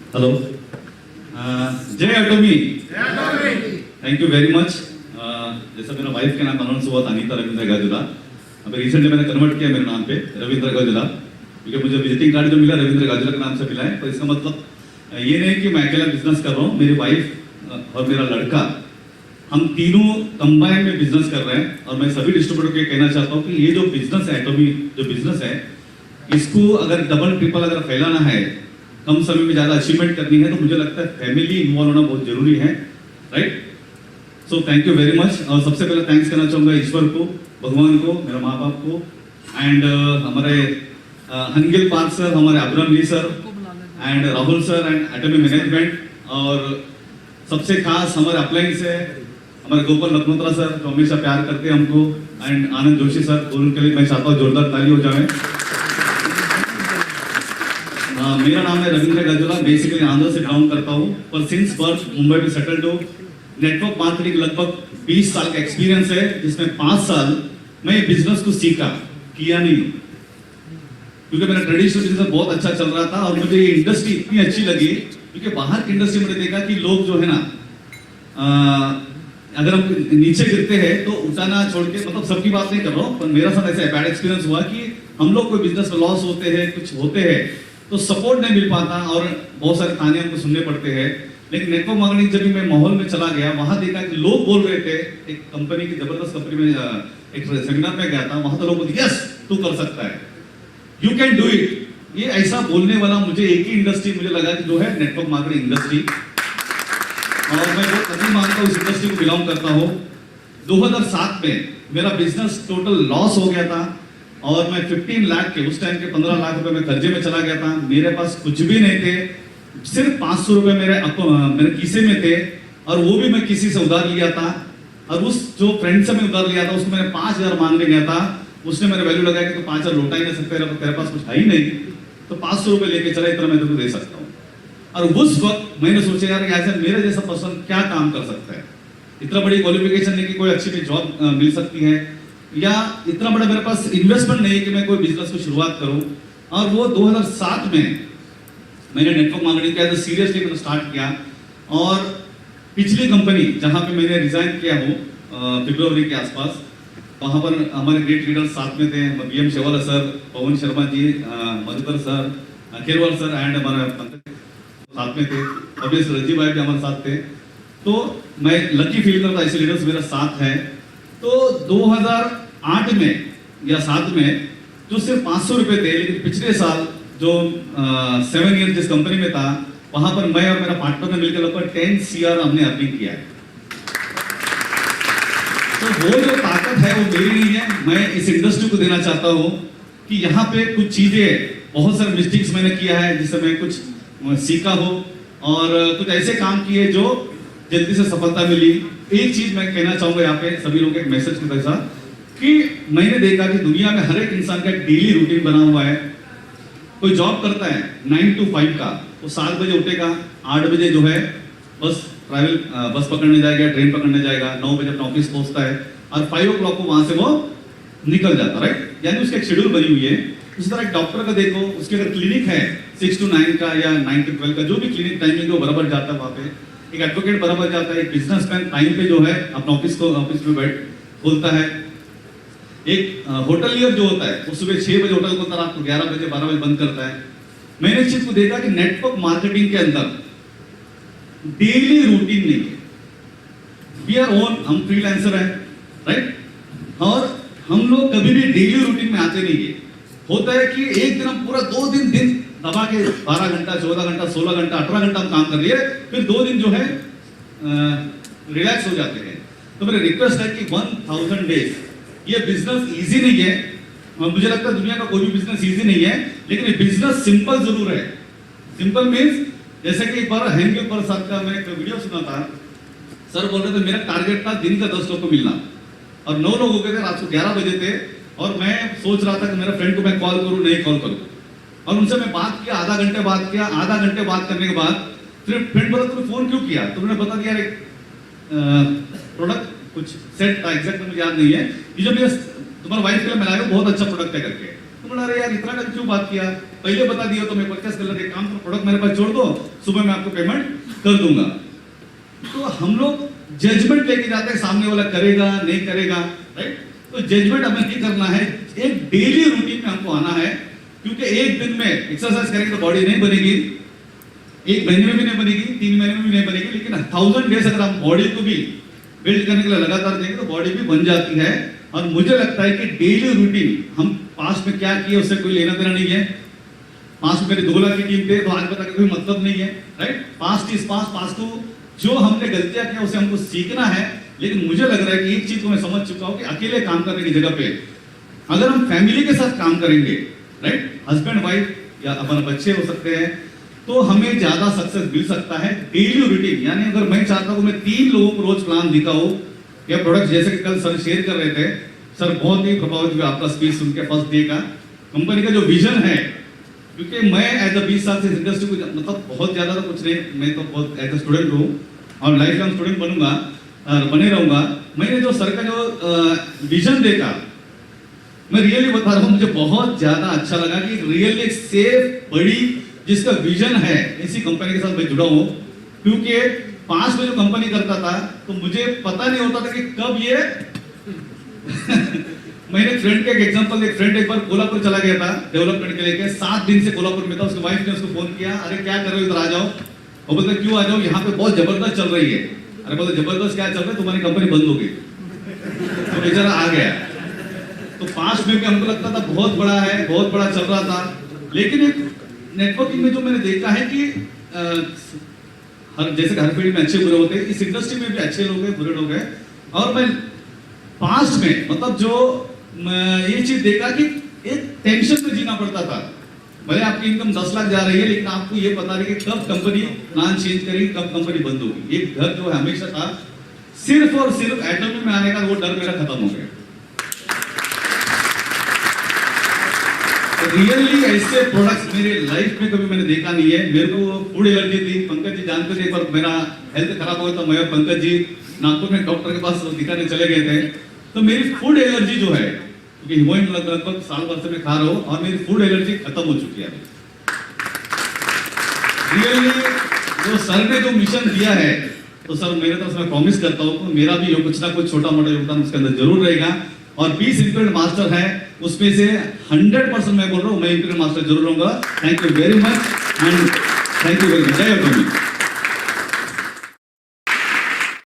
Hello जय एटॉमी thank you very much. जैसा मेरा वाइफ के नाम अनाउंस हुआ था अनीता रविंद्र गाजुला, अभी रिसेंटली मैंने कन्वर्ट किया मेरे नाम पे रविंद्र गाजुला, क्योंकि मुझे विजिटिंग कार्ड जो मिला रविंद्र गाजुला के नाम से मिला है। तो इसका मतलब ये नहीं कि मैं अकेला बिजनेस कर रहा हूँ, मेरी वाइफ और मेरा लड़का हम तीनों कंबाइन में बिजनेस कर रहे हैं। और मैं सभी डिस्ट्रीब्यूटर को कहना चाहता हूँ कि ये जो बिजनेस है एटॉमी जो बिजनेस है, इसको अगर डबल ट्रिपल अगर फैलाना है, कम समय में ज्यादा अचीवमेंट करनी है, तो मुझे लगता है फैमिली इन्वॉल्व होना बहुत जरूरी है, right. So thank you very much. और सबसे पहले थैंक्स करना चाहूंगा ईश्वर को, भगवान को, मेरा माँ बाप को, एंड हमारे हंगिल पार्क सर, हमारे अब्रम जी sir and Rahul sir and एटॉमी मैनेजमेंट, और सबसे खास हमारे अपलाइन से हमारे गोपाल लखनोत्रा सर जो हमेशा प्यार करते हैं हमको, एंड आनंद जोशी सर, उनके लिए मैं चाहता हूँ जोरदार ताली हो जाए। मेरा नाम है रविंद्र गाजुला, बेसिकली आंध्र से बिलोंग करता हूँ, पर सिंस बर्थ मुंबई में सेटल्ड हूँ। नेटवर्क मार्केटिंग लगभग 20 साल का एक्सपीरियंस है, जिसमें 5 साल मैं बिजनेस को सीखा, किया नहीं, क्योंकि मेरा ट्रेडिशनल बिजनेस बहुत अच्छा चल रहा था। और मुझे ये इंडस्ट्री इतनी अच्छी लगी, क्योंकि बाहर की इंडस्ट्री में देखा कि लोग जो है ना, अगर हम नीचे गिरते हैं तो उठाना छोड़ के, मतलब सबकी बात नहीं कर रहा हूँ, पर मेरा साथ ऐसा बैड एक्सपीरियंस हुआ कि हम लोग कोई बिजनेस में लॉस होते हैं, कुछ होते हैं, तो सपोर्ट नहीं मिल पाता और बहुत सारे ताने हमको सुनने पड़ते हैं। लेकिन नेटवर्क मार्केटिंग जब भी मैं माहौल में चला गया, वहां देखा कि लोग बोल रहे थे, एक कंपनी की जबरदस्त कंपनी में एक सेमिनार में गया था, वहां तो लोग बोलते यस तू कर सकता है, यू कैन डू इट। ये ऐसा बोलने वाला मुझे एक ही इंडस्ट्री मुझे लगा कि जो है नेटवर्क मार्केटिंग इंडस्ट्री, और मैं बहुत कभी मानता हूँ इस इंडस्ट्री को बिलोंग करता हूँ। 2007 में मेरा बिजनेस टोटल लॉस हो गया था, और मैं 15 लाख के, उस टाइम के 15 लाख रुपए में कर्जे में चला गया था। मेरे पास कुछ भी नहीं थे, सिर्फ 500 रुपए मेरे किसे में थे, और वो भी मैं किसी से उधार लिया था। और उस जो फ्रेंड से मैं उधार लिया था उसको मैंने 5000 मांगने गया था, उसने मेरा वैल्यू लगाया कि तो 5000 लौटा ही नहीं सकते, तेरे पास कुछ है ही नहीं, तो 500 रुपए लेके चला, इतना मैं तुमको दे सकता हूँ। और उस वक्त मैंने सोचा यार ऐसे मेरे जैसा पर्सन क्या काम कर सकता है, इतना बड़ी क्वालिफिकेशन नहीं कि कोई अच्छी भी जॉब मिल सकती है, या इतना बड़ा मेरे पास इन्वेस्टमेंट नहीं कि मैं कोई बिजनेस को शुरुआत करूं। और वो 2007 में मैंने नेटवर्क मार्केटिंग का सीरियसली मैंने स्टार्ट किया। और पिछली कंपनी जहां पे मैंने रिजाइन किया हूँ फरवरी के आसपास, वहां पर हमारे ग्रेट लीडर्स साथ में थे, BM शेवाला sir, Pawan Sharma ji, Madhukar sir, Kherwal sir and हमारे साथ में थे, ऑब्वियसली रजी भाई भी हमारे साथ थे। तो मैं लकी फील करता ऐसे लीडर्स मेरा साथ है। तो 2008 में या 7 में जो सिर्फ 500 रुपए थे, लेकिन पिछले साल जो 7 ईयर जिस कंपनी में था, वहां पर मैं और मेरा पार्टनर ने मिलकर लगभग 10 CR हमने अर्निंग किया है। तो वो जो ताकत है वो मेरी नहीं है, मैं इस इंडस्ट्री को देना चाहता हूँ कि यहाँ पे कुछ चीजें, बहुत सारे मिस्टेक्स मैंने किया है जिससे मैं कुछ सीखा हो, और कुछ ऐसे काम किए जो जल्दी से सफलता मिली। एक चीज मैं कहना चाहूंगा यहाँ पे सभी लोगों के एक मैसेज के पैसा, कि मैंने देखा कि दुनिया में हर एक इंसान का डेली रूटीन बना हुआ है। कोई जॉब करता है 9 to 5 का, वो 7 बजे उठेगा, 8 बजे जो है बस बस पकड़ने जाएगा, ट्रेन पकड़ने जाएगा, 9 बजे अपना ऑफिस पहुंचता है, और 5 o'clock को वहां से वो निकल जाता, राइट। यानी उसकी एक शेड्यूल बनी हुई है। उसी तरह एक डॉक्टर का देखो, उसके अगर क्लिनिक है 6 to 9 का या 9 to 12 का, जो भी क्लिनिक टाइमिंग वो बराबर जाता है वहां पे। एक एडवोकेट बराबर जाता है, एक बिजनेसमैन टाइम पे जो है अपना ऑफिस में बैठ खोलता है। एक होटलियर जो होता है वो सुबह 6 बजे होटल खोलता है, रात को 11 बजे 12 बजे बंद करता है। मैंने इस चीज को देखा कि नेटवर्क मार्केटिंग के अंदर डेली रूटीन नहीं है। वी आर ओन, हम फ्रीलांसर है, राइट। और हम लोग कभी भी डेली रूटीन में आते नहीं है। होता है कि एक दिन हम पूरा 2 दिन दबा के 12 घंटा 14 घंटा 16 घंटा 18 घंटा हम काम कर लिए, फिर 2 दिन जो है रिलैक्स हो जाते हैं। तो मेरी रिक्वेस्ट है कि 1000 डेज, ये बिजनेस इजी नहीं है। मुझे लगता है दुनिया का कोई भी बिजनेस इजी नहीं है, लेकिन ये बिजनेस सिंपल जरूर है। सिंपल मीन्स जैसे कि एक बार हैंग के ऊपर साथ का मैं एक वीडियो सुना था, सर बोल रहे थे मेरा टारगेट था दिन का 10 लोग को मिलना, और 9 लोग हो गए थे, रात को 11 बजे थे, और मैं सोच रहा था कि मेरा फ्रेंड को मैं कॉल करूं नहीं कॉल करूं, और उनसे मैं बात किया, आधा घंटे बात किया। आधा घंटे बात करने के बाद फिर फ्रेंड बोला तुमने फोन क्यों किया, तो उन्होंने बता दिया एक प्रोडक्ट कुछ सेट था, एग्जैक्ट मुझे याद नहीं है, ये जो मैं तुम्हारा वाइफ के लिए मिलाया बहुत अच्छा प्रोडक्ट है करके। तो बोला अरे यार इतना टाइम क्यों बात किया, पहले बता दिया तो मैं 50 कलर एक काम करो, प्रोडक्ट मेरे पास छोड़ दो, सुबह मैं आपको पेमेंट कर दूंगा। तो हम लोग जजमेंट लेके जाते हैं सामने वाला करेगा नहीं करेगा, राइट। तो जजमेंट हमें नहीं करना है, एक डेली रूटीन में हमको आना है, क्योंकि एक दिन में एक्सरसाइज करेंगे तो बॉडी नहीं बनेगी, एक महीने में भी नहीं बनेगी, 3 महीने में भी नहीं बनेगी, लेकिन 1000 डेज अगर हम बॉडी को भी बिल्ड करने के लिए लगातार देंगे तो बॉडी भी बन जाती है। और मुझे लगता है कि डेली रूटीन हम पास्ट में क्या किए उससे कोई लेना देना नहीं है। पास्ट में मेरी 2 लाख की टीम थे तो आज बता के कोई मतलब नहीं है, right. Past is past, past को जो हमने गलतियां किया उसे हमको सीखना है। लेकिन मुझे लग रहा है कि एक चीज को मैं समझ चुका हूं कि अकेले काम करने की जगह पे अगर हम फैमिली के साथ काम करेंगे, राइट, हस्बैंड वाइफ या अपने बच्चे हो सकते हैं, तो हमें ज्यादा सक्सेस मिल सकता है। डेली रूटीन यानी अगर मैं चाहता हूं मैं 3 लोगों को रोज प्लान दिखाऊं या प्रोडक्ट, जैसे कि कल सर शेयर कर रहे थे, सर बहुत ही प्रभावित हुए आपका स्पीच सुन के फर्स्ट डे का, कंपनी का जो विजन है, क्योंकि मैं एज अ 20 साल से इंडस्ट्री को मतलब बहुत ज्यादा तो कुछ नहीं, मैं तो बहुत एज अ स्टूडेंट हूँ और लाइफ लॉन्ग स्टूडेंट बनूंगा और बने रहूंगा। मैंने जो सर का जो विजन देखा, मैं रियली बता रहा हूँ, मुझे बहुत ज्यादा अच्छा लगा कि रियली एक सेफ बड़ी जिसका विजन है ऐसी कंपनी के साथ मैं जुड़ा हूँ। क्योंकि पास में जो कंपनी करता था तो मुझे पता नहीं होता था कि कब ये मैंने फ्रेंड का एक एग्जांपल, एक फ्रेंड एक बार कोल्हापुर चला गया था डेवलपमेंट के लेके, 7 दिन से कोल्हापुर में था, उसकी वाइफ ने उसको फोन किया, अरे क्या कर रहे हो, इधर आ जाओ। वो बोलते क्यों आ जाओ, यहाँ पे बहुत जबरदस्त चल रही है। अरे बोलते जबरदस्त क्या चल रहा है, तुम्हारी कंपनी बंद हो गई। तो बेचारा आ गया। तो 5 में हमको लगता था बहुत बड़ा है, बहुत बड़ा चल रहा था, लेकिन एक नेटवर्किंग में जो मैंने देखा है कि हर जैसे हर फील्ड में अच्छे बुरे होते हैं, इस इंडस्ट्री में भी अच्छे लोग हैं बुरे लोग हैं। और मैं पास्ट में मतलब जो ये चीज देखा कि एक टेंशन में जीना पड़ता था। भले आपकी इनकम 10 लाख जा रही है, लेकिन आपको ये पता नहीं कि कब कंपनी प्लान चेंज करेगी, कब कंपनी बंद होगी। एक घर जो है हमेशा था, सिर्फ और सिर्फ एटॉमी में आने का वो डर मेरा खत्म हो गया। रियली ऐसे प्रोडक्ट्स मेरे लाइफ में कभी मैंने देखा नहीं है। मेरे को फूड एलर्जी थी, पंकज जी जानते थे, एक बार मेरा हेल्थ खराब हो गया था, मैं पंकज जी नागपुर में डॉक्टर के पास दिखाने चले गए थे। तो मेरी फूड एलर्जी जो है, क्योंकि हीमोइन लगभग साल भर से मैं खा रहा हूँ और मेरी फूड एलर्जी खत्म हो चुकी है। रियली जो सर ने जो मिशन दिया है, तो सर मेरे तरफ से मैं प्रॉमिस करता हूँ तो मेरा भी कुछ ना कुछ छोटा मोटा योगदान उसके अंदर जरूर रहेगा। और 20 इंप्लीमेंट मास्टर है, उसमें से 100% मैं बोल रहा हूँ मैं इंप्लीमेंट मास्टर जरूर रहूंगा। Thank you very much and thank you very much. जय